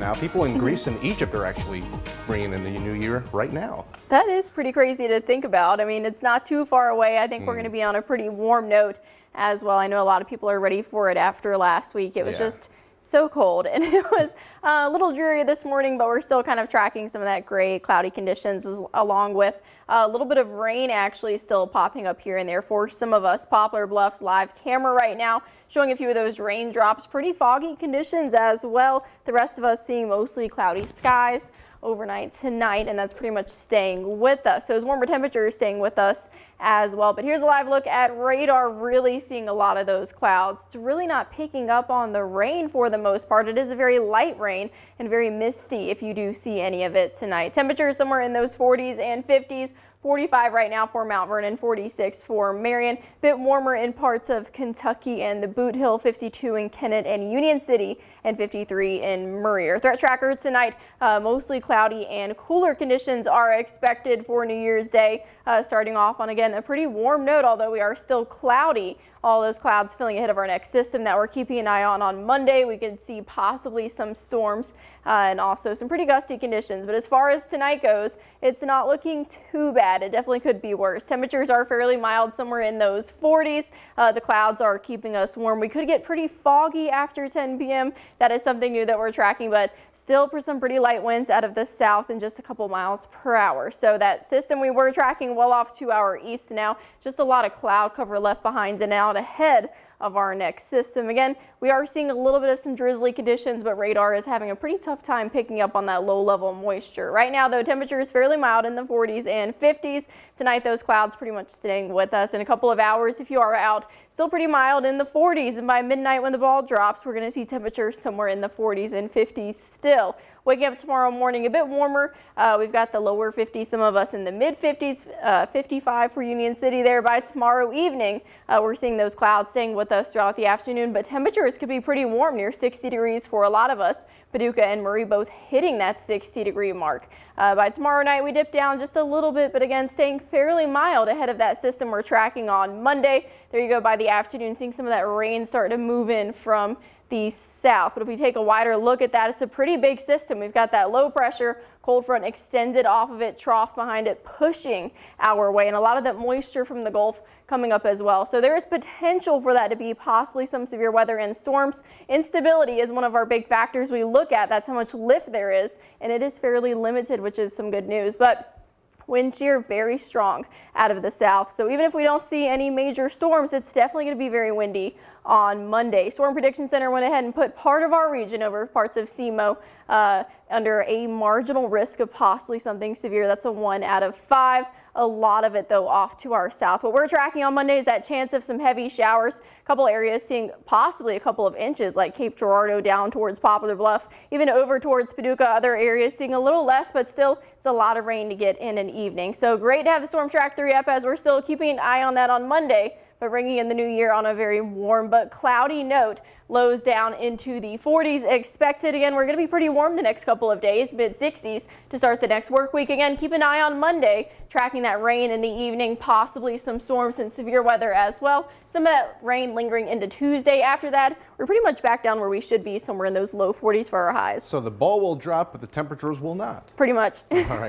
Now, people in Greece and Egypt are actually bringing in the new year right now. That is pretty crazy to think about. I mean, it's not too far away. I think we're going to be on a pretty warm note as well. I know a lot of people are ready for it after last week. It was just so cold, and it was a little dreary this morning, but we're still kind of tracking some of that gray, cloudy conditions along with a little bit of rain actually still popping up here and there for some of us. Poplar Bluff's live camera right now showing a few of those raindrops. Pretty foggy conditions as well. The rest of us seeing mostly cloudy skies overnight tonight, and that's pretty much staying with us. So those warmer temperatures staying with us as well. But here's a live look at radar, really seeing a lot of those clouds. It's really not picking up on the rain for the most part. It is a very light rain and very misty if you do see any of it tonight. Temperatures somewhere in those 40s and 50s. 45 right now for Mount Vernon, 46 for Marion. A bit warmer in parts of Kentucky and the Boot Hill, 52 in Kennett and Union City, and 53 in Murray. Our threat tracker tonight, mostly cloudy and cooler conditions are expected for New Year's Day. Starting off on, again, a pretty warm note, although we are still cloudy. All those clouds filling ahead of our next system that we're keeping an eye on Monday. We could see possibly some storms and also some pretty gusty conditions. But as far as tonight goes, it's not looking too bad. It definitely could be worse. Temperatures are fairly mild, somewhere in those 40s. The clouds are keeping us warm. We could get pretty foggy after 10 p.m. That is something new that we're tracking, but still for some pretty light winds out of the south and just a couple miles per hour. So that system we were tracking well off to our east now. Just a lot of cloud cover left behind and out ahead of our next system. Again, we are seeing a little bit of some drizzly conditions, but radar is having a pretty tough time picking up on that low level moisture. Right now, though, temperature is fairly mild in the 40s and 50s. Tonight, those clouds pretty much staying with us. In a couple of hours, if you are out, still pretty mild in the 40s. And by midnight, when the ball drops, we're going to see temperatures somewhere in the 40s and 50s still. Waking up tomorrow morning a bit warmer. We've got the lower 50s, some of us in the mid 50s, 55 for Union City there. By tomorrow evening, we're seeing those clouds staying with us throughout the afternoon, but temperatures could be pretty warm, near 60 degrees for a lot of us. Paducah and Murray both hitting that 60-degree mark. By tomorrow night, we dip down just a little bit, but again, staying fairly mild ahead of that system we're tracking on Monday. There you go. By the afternoon, seeing some of that rain start to move in from the south. But if we take a wider look at that, it's a pretty big system. We've got that low pressure cold front extended off of it, trough behind it, pushing our way, and a lot of that moisture from the Gulf coming up as well. So there is potential for that to be possibly some severe weather and storms. Instability is one of our big factors we look at. That's how much lift there is, and it is fairly limited, which is some good news. But wind shear very strong out of the south. So even if we don't see any major storms, it's definitely going to be very windy on Monday. Storm Prediction Center went ahead and put part of our region over parts of SEMO under a marginal risk of possibly something severe. That's a 1 out of 5. A lot of it, though, off to our south. What we're tracking on Monday is that chance of some heavy showers. A couple areas seeing possibly a couple of inches, like Cape Girardeau down towards Poplar Bluff, even over towards Paducah. Other areas seeing a little less, but still it's a lot of rain to get in an evening. So great to have the Storm Track 3 up as we're still keeping an eye on that on Monday, but bringing in the new year on a very warm but cloudy note. Lows down into the 40s expected. Again, we're going to be pretty warm the next couple of days, mid 60s to start the next work week. Again, keep an eye on Monday, tracking that rain in the evening, possibly some storms and severe weather as well. Some of that rain lingering into Tuesday. After that, we're pretty much back down where we should be, somewhere in those low 40s for our highs. So the ball will drop, but the temperatures will not. Pretty much. All right.